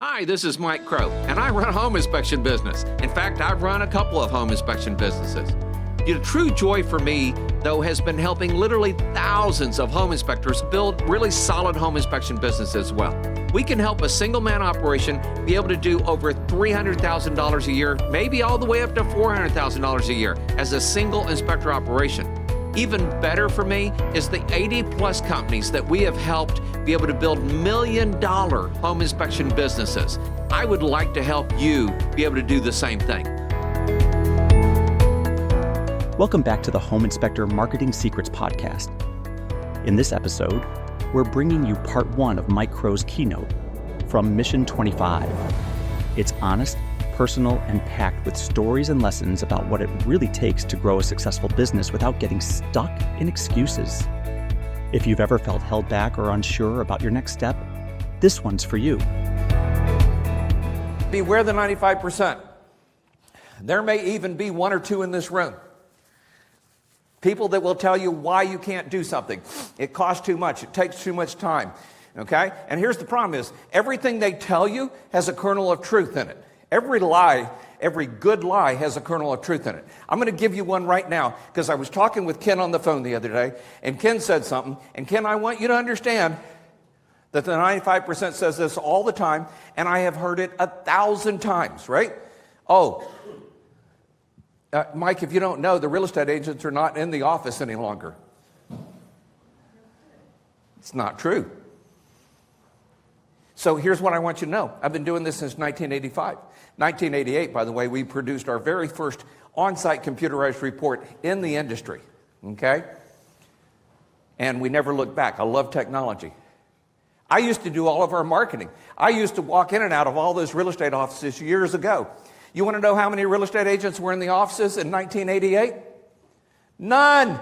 Hi, this is Mike Crow, and I run a home inspection business. In fact, I've run a couple of home inspection businesses. The true joy for me, though, has been helping literally thousands of home inspectors build really solid home inspection businesses as well. We can help a single-man operation be able to do over $300,000 a year, maybe all the way up to $400,000 a year as a single inspector operation. Even better for me is the 80-plus companies that we have helped be able to build million-dollar home inspection businesses. I would like to help you be able to do the same thing. Welcome back to the Home Inspector Marketing Secrets Podcast. In this episode, we're bringing you part one of Mike Crow's keynote from Mission 25. It's honest, personal, and packed with stories and lessons about what it really takes to grow a successful business without getting stuck in excuses. If you've ever felt held back or unsure about your next step, this one's for you. Beware the 95%. There may even be one or two in this room. People that will tell you why you can't do something. It costs too much. It takes too much time. Okay? And here's the problem is, everything they tell you has a kernel of truth in it. Every lie, every good lie has a kernel of truth in it. I'm going to give you one right now because I was talking with Ken on the phone the other day, and Ken said something. And Ken, I want you to understand that the 95% says this all the time, and I have heard it 1,000 times, right? Mike, if you don't know, the real estate agents are not in the office any longer. It's not true. So here's what I want you to know. I've been doing this since 1985. 1988, by the way, we produced our very first on-site computerized report in the industry, okay? And we never looked back. I love technology. I used to do all of our marketing. I used to walk in and out of all those real estate offices years ago. You want to know how many real estate agents were in the offices in 1988? None.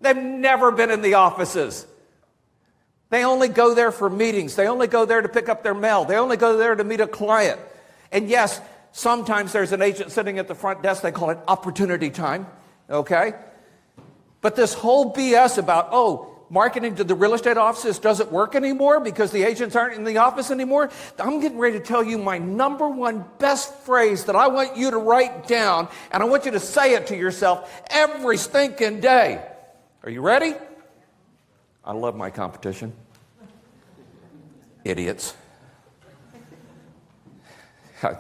They've never been in the offices. They only go there for meetings. They only go there to pick up their mail. They only go there to meet a client. And yes, sometimes there's an agent sitting at the front desk. They call it opportunity time, okay? But this whole BS about, marketing to the real estate offices doesn't work anymore because the agents aren't in the office anymore. I'm getting ready to tell you my number one best phrase that I want you to write down, and I want you to say it to yourself every stinking day. Are you ready? I love my competition. Idiots.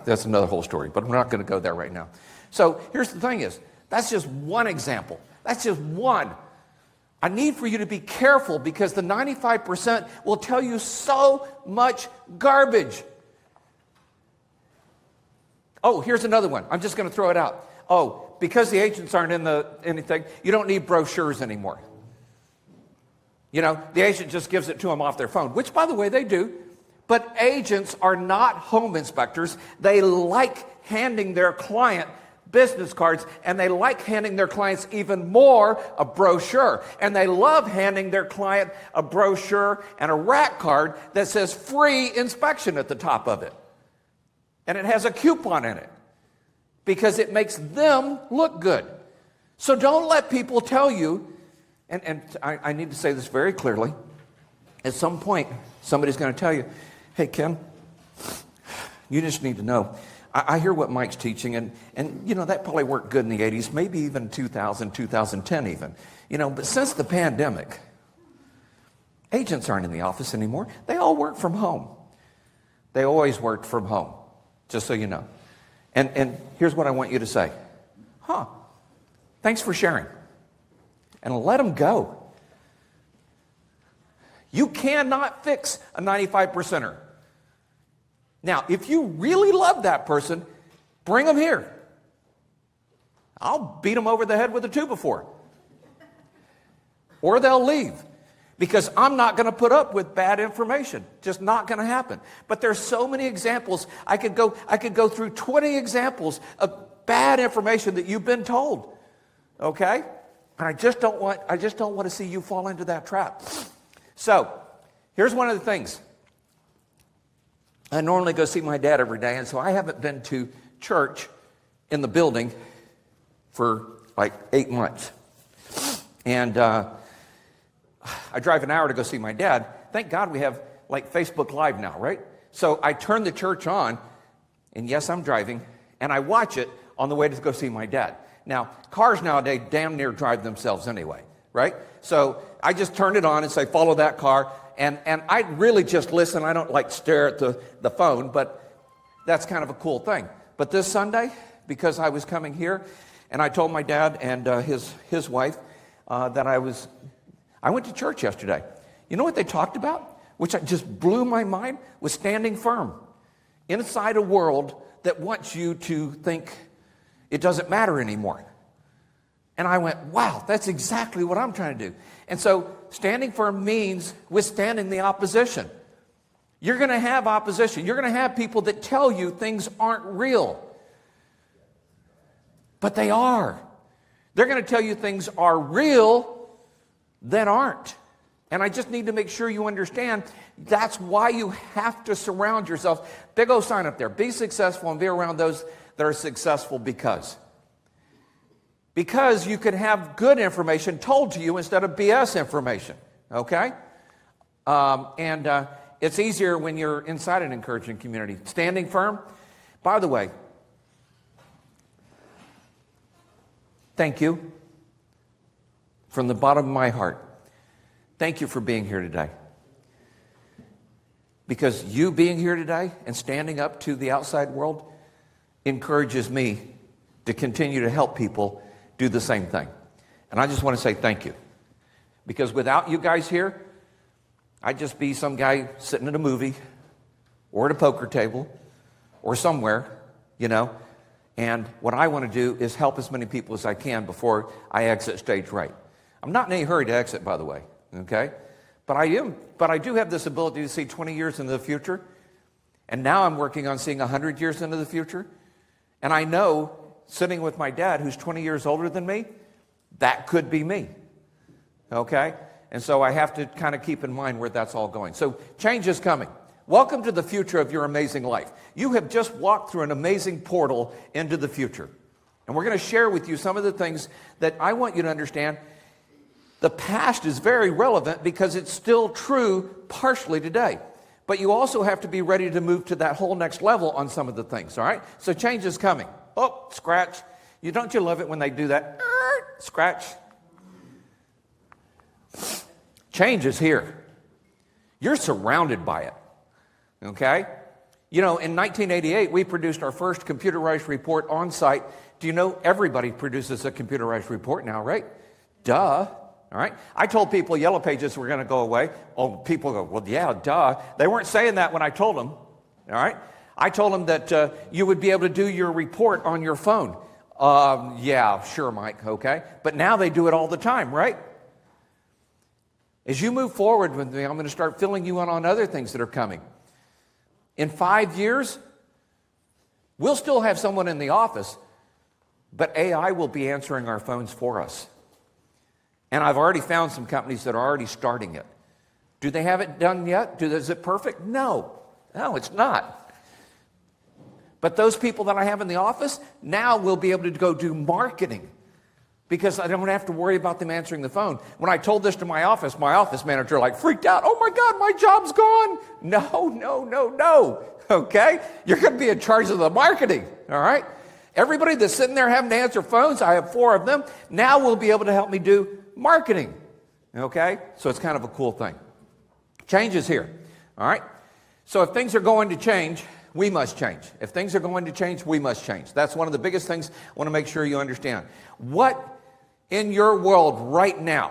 That's another whole story, but we're not going to go there right now. So here's the thing is, that's just one example. That's just one. I need for you to be careful because the 95% will tell you so much garbage. Here's another one. I'm just going to throw it out. Because the agents aren't in anything, you don't need brochures anymore. You know, the agent just gives it to them off their phone, which, by the way, they do. But agents are not home inspectors. They like handing their client business cards, and they like handing their clients even more a brochure. And they love handing their client a brochure and a rack card that says free inspection at the top of it. And it has a coupon in it because it makes them look good. So don't let people tell you, and I need to say this very clearly, at some point somebody's going to tell you, hey, Ken, you just need to know, I hear what Mike's teaching, and you know, that probably worked good in the 80s, maybe even 2000, 2010 even. You know, but since the pandemic, agents aren't in the office anymore. They all work from home. They always worked from home, just so you know. And here's what I want you to say. Thanks for sharing. And let them go. You cannot fix a 95%er. Now, if you really love that person, bring them here. I'll beat them over the head with a 2x4. Or they'll leave. Because I'm not going to put up with bad information. Just not going to happen. But there's so many examples. I could go through 20 examples of bad information that you've been told. Okay? And I just don't want to see you fall into that trap. So, here's one of the things. I normally go see my dad every day, and so I haven't been to church in the building for like 8 months. And I drive an hour to go see my dad. Thank God we have like Facebook Live now, right? So I turn the church on, and yes, I'm driving, and I watch it on the way to go see my dad. Now, cars nowadays damn near drive themselves anyway, right? So I just turn it on and say, follow that car, and I really just listen. I don't like stare at the phone, but that's kind of a cool thing. But this Sunday, because I was coming here, and I told my dad and his wife that I went to church yesterday. You know what they talked about? Which just blew my mind, was standing firm inside a world that wants you to think it doesn't matter anymore. And I went, wow, that's exactly what I'm trying to do. And so standing firm means withstanding the opposition. You're going to have opposition. You're going to have people that tell you things aren't real. But they are. They're going to tell you things are real that aren't. And I just need to make sure you understand that's why you have to surround yourself. Big O sign up there. Be successful and be around those that are successful because. Because you can have good information told to you instead of BS information. Okay? It's easier when you're inside an encouraging community. Standing firm. By the way, thank you from the bottom of my heart. Thank you for being here today. Because you being here today and standing up to the outside world encourages me to continue to help people do the same thing. And I just want to say thank you. Because without you guys here, I'd just be some guy sitting at a movie or at a poker table or somewhere, you know. And what I want to do is help as many people as I can before I exit stage right. I'm not in any hurry to exit, by the way. Okay? But I do have this ability to see 20 years into the future. And now I'm working on seeing 100 years into the future. And I know, sitting with my dad, who's 20 years older than me, that could be me. Okay? And so I have to kind of keep in mind where that's all going. So change is coming. Welcome to the future of your amazing life. You have just walked through an amazing portal into the future. And we're going to share with you some of the things that I want you to understand. The past is very relevant because it's still true partially today. But you also have to be ready to move to that whole next level on some of the things, all right? So change is coming. Oh, scratch. Don't you love it when they do that? Scratch. Change is here. You're surrounded by it, okay? You know, in 1988, we produced our first computerized report on site. Do you know everybody produces a computerized report now, right? Duh. All right. I told people Yellow Pages were going to go away. Oh, people go, well, yeah, duh. They weren't saying that when I told them. All right. I told them that you would be able to do your report on your phone. Yeah, sure, Mike. Okay. But now they do it all the time, right? As you move forward with me, I'm going to start filling you in on other things that are coming. In 5 years, we'll still have someone in the office, but AI will be answering our phones for us. And I've already found some companies that are already starting it. Do they have it done yet? Is it perfect? No, it's not. But those people that I have in the office now will be able to go do marketing because I don't have to worry about them answering the phone. When I told this to my office manager freaked out. Oh my God, my job's gone. No. Okay? You're going to be in charge of the marketing, all right? Everybody that's sitting there having to answer phones, I have 4 of them, now will be able to help me do marketing, okay? So it's kind of a cool thing. Change is here, all right? So if things are going to change, we must change. If things are going to change, we must change. That's one of the biggest things I want to make sure you understand. What in your world right now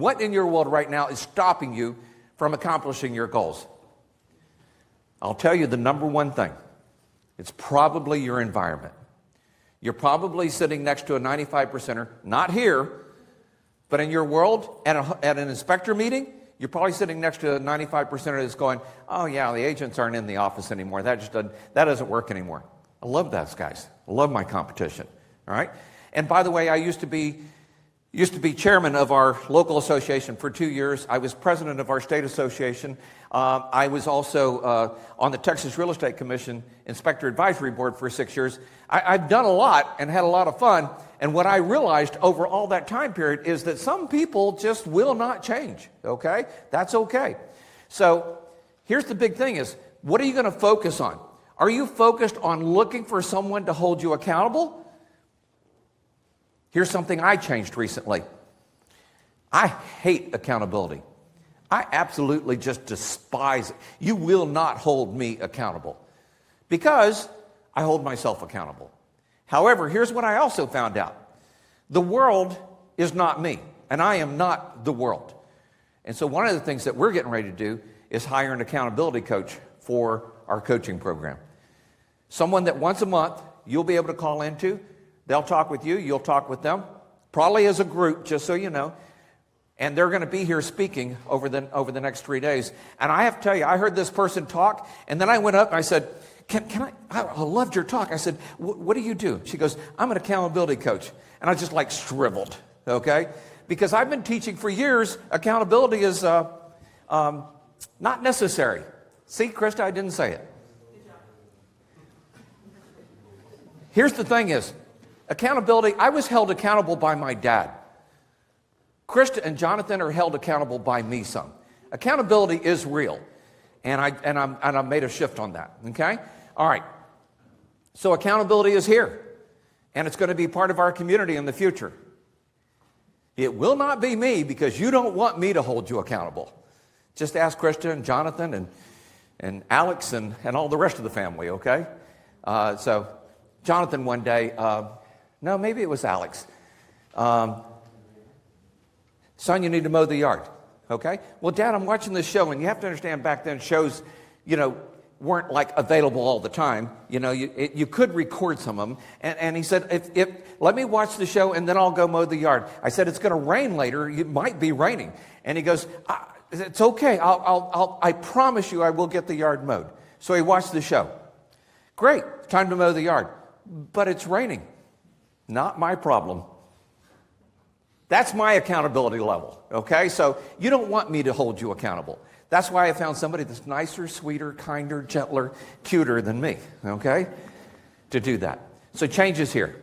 is stopping you from accomplishing your goals? I'll tell you the number one thing. It's probably your environment. You're probably sitting next to a 95%er, not here, but in your world, at an inspector meeting, you're probably sitting next to a 95%er that's going, oh yeah, the agents aren't in the office anymore. That doesn't work anymore. I love those guys. I love my competition. All right? And by the way, I used to be chairman of our local association for 2 years. I was president of our state association. I was also on the Texas Real Estate Commission Inspector Advisory Board for 6 years. I've done a lot and had a lot of fun. And what I realized over all that time period is that some people just will not change, okay? That's okay. So here's the big thing is What are you going to focus on? Are you focused on looking for someone to hold you accountable? Here's something I changed recently. I hate accountability. I absolutely just despise it. You will not hold me accountable because I hold myself accountable. However, here's what I also found out. The world is not me, and I am not the world. And so one of the things that we're getting ready to do is hire an accountability coach for our coaching program. Someone that once a month you'll be able to call into. They'll talk with you, you'll talk with them, probably as a group, just so you know. And they're going to be here speaking over the next 3 days. And I have to tell you, I heard this person talk, and then I went up and I said, I loved your talk. I said, what do you do? She goes, I'm an accountability coach. And I just like shriveled, okay? Because I've been teaching for years, accountability is not necessary. See, Krista, I didn't say it. Here's the thing is, accountability, I was held accountable by my dad. Krista and Jonathan are held accountable by me some. Accountability is real. And I made a shift on that, okay? All right. So accountability is here. And it's going to be part of our community in the future. It will not be me because you don't want me to hold you accountable. Just ask Krista and Jonathan and Alex and all the rest of the family, okay? So Jonathan one day, no, maybe it was Alex. Son, you need to mow the yard, okay? Well, Dad, I'm watching this show, and you have to understand back then shows, weren't like available all the time. You could record some of them. And he said, if let me watch the show and then I'll go mow the yard. I said, it's going to rain later. It might be raining. And he goes, it's okay. I promise you I will get the yard mowed. So he watched the show. Great. Time to mow the yard. But it's raining. Not my problem. That's my accountability level, okay? So you don't want me to hold you accountable. That's why I found somebody that's nicer, sweeter, kinder, gentler, cuter than me, okay, to do that. So change is here.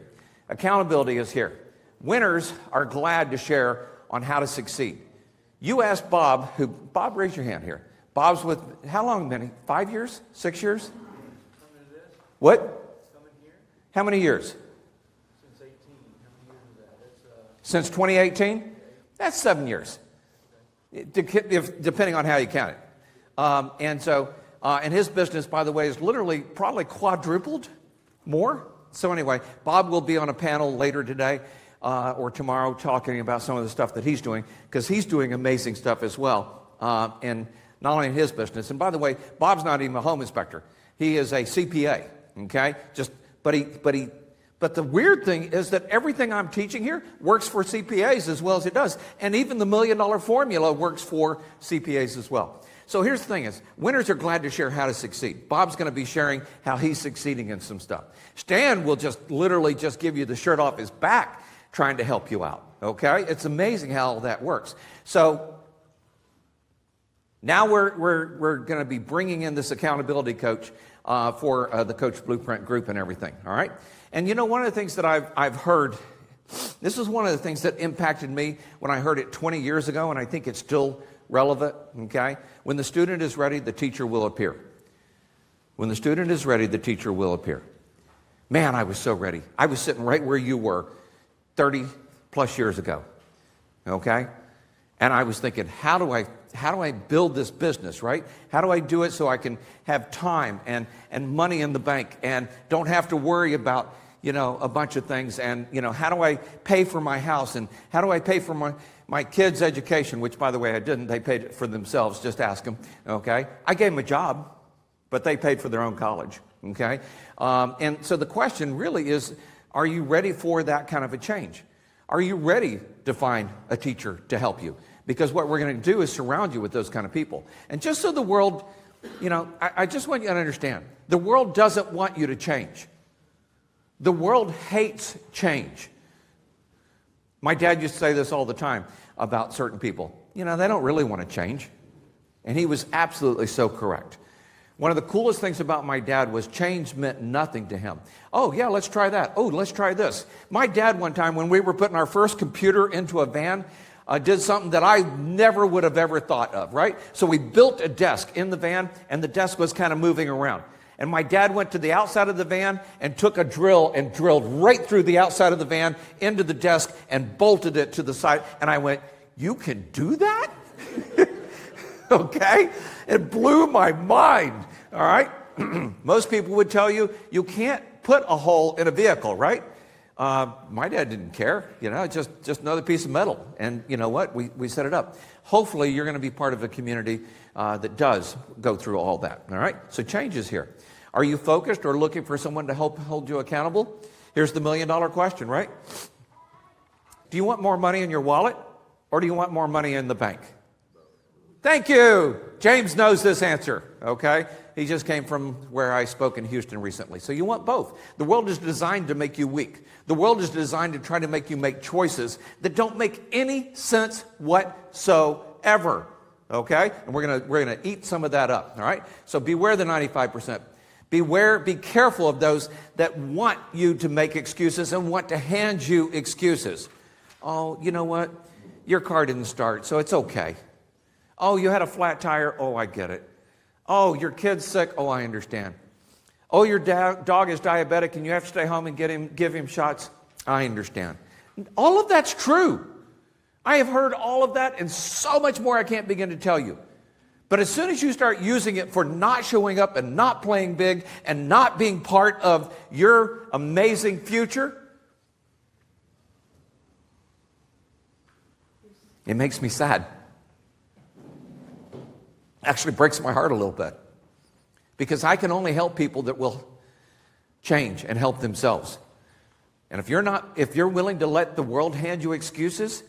Accountability is here. Winners are glad to share on how to succeed. You ask Bob, Bob, raise your hand here. Bob's with, how long, Minnie? 5 years? 6 years? What? How many years? Since 2018? That's 7 years, depending on how you count it. And his business, by the way, is literally probably quadrupled more. So anyway, Bob will be on a panel later today or tomorrow talking about some of the stuff that he's doing, because he's doing amazing stuff as well, and not only in his business. And by the way, Bob's not even a home inspector. He is a CPA, okay? But the weird thing is that everything I'm teaching here works for CPAs as well as it does. And even the $1 million formula works for CPAs as well. So here's the thing is, winners are glad to share how to succeed. Bob's going to be sharing how he's succeeding in some stuff. Stan will just literally just give you the shirt off his back trying to help you out, okay? It's amazing how all that works. So now we're going to be bringing in this accountability coach for the Coach Blueprint group and everything, all right? And one of the things that I've heard, this is one of the things that impacted me when I heard it 20 years ago, and I think it's still relevant, okay? When the student is ready, the teacher will appear. When the student is ready, the teacher will appear. Man, I was so ready. I was sitting right where you were 30 plus years ago, okay? And I was thinking, how do I build this business, right? How do I do it so I can have time and money in the bank and don't have to worry about, a bunch of things, and, how do I pay for my house, and how do I pay for my kids' education, which, by the way, I didn't. They paid it for themselves. Just ask them, okay? I gave them a job, but they paid for their own college, okay? And so the question really is, are you ready for that kind of a change? Are you ready to find a teacher to help you? Because what we're going to do is surround you with those kind of people. And just so the world, I just want you to understand, the world doesn't want you to change. The world hates change. My dad used to say this all the time about certain people. They don't really want to change. And he was absolutely so correct. One of the coolest things about my dad was change meant nothing to him. Oh, yeah, let's try that. Oh, let's try this. My dad one time, when we were putting our first computer into a van, did something that I never would have ever thought of, right? So we built a desk in the van, and the desk was kind of moving around. And my dad went to the outside of the van and took a drill and drilled right through the outside of the van into the desk and bolted it to the side. And I went, "You can do that?" Okay? It blew my mind, all right? Most people would tell you, you can't put a hole in a vehicle, right? My dad didn't care, just another piece of metal. And you know what? We set it up. Hopefully, you're going to be part of a community that does go through all that, all right? So change is here. Are you focused or looking for someone to help hold you accountable? Here's the million-dollar question, right? Do you want more money in your wallet, or do you want more money in the bank? Thank you. James knows this answer, okay? He just came from where I spoke in Houston recently. So you want both. The world is designed to make you weak. The world is designed to try to make you make choices that don't make any sense whatsoever, okay? And we're gonna eat some of that up, all right? So beware the 95%. Be careful of those that want you to make excuses and want to hand you excuses. Oh, you know what? Your car didn't start, so it's okay. Oh, you had a flat tire. Oh, I get it. Oh, your kid's sick. Oh, I understand. Oh, your dog is diabetic and you have to stay home and give him shots. I understand. All of that's true. I have heard all of that and so much more I can't begin to tell you. But as soon as you start using it for not showing up and not playing big and not being part of your amazing future, it makes me sad. Actually breaks my heart a little bit, because I can only help people that will change and help themselves. And if you're willing to let the world hand you excuses,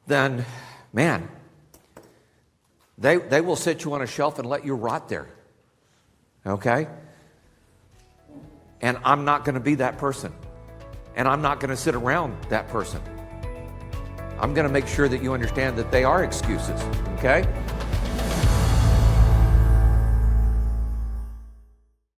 then man, they will sit you on a shelf and let you rot there. Okay? And I'm not going to be that person. And I'm not going to sit around that person. I'm going to make sure that you understand that they are excuses. Okay?